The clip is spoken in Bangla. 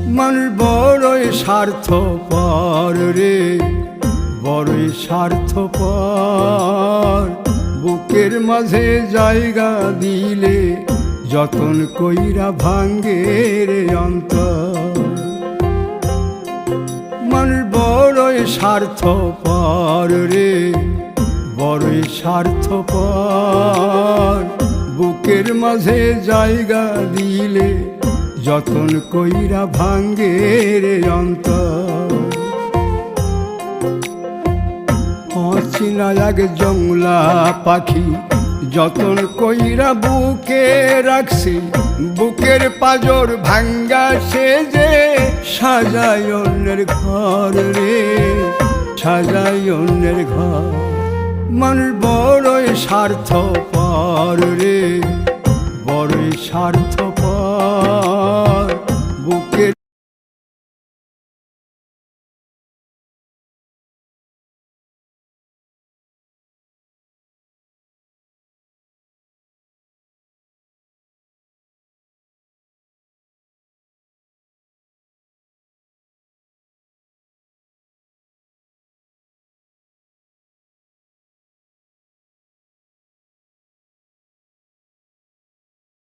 মানুষ বড়ই স্বার্থপর রে, বড়ই স্বার্থপর। বুকের মাঝে জায়গা দিলে যতন কইরা ভাঙ্গে রে অন্তর। মানুষ বড়ই স্বার্থপর রে, বড়ই স্বার্থপর। বুকের মাঝে জায়গা দিলে যতন কইরা ভাঙ্গে রে অন্তর। অচিনা এক জংলা পাখি যতন কইরা বুকে রাখছি, বুকের পাজর ভাঙ্গা সে যে সাজায় অন্যের ঘর রে, সাজায় অন্যের ঘর। মানুষ বড়ই স্বার্থপর রে, বড়ই স্বার্থপর।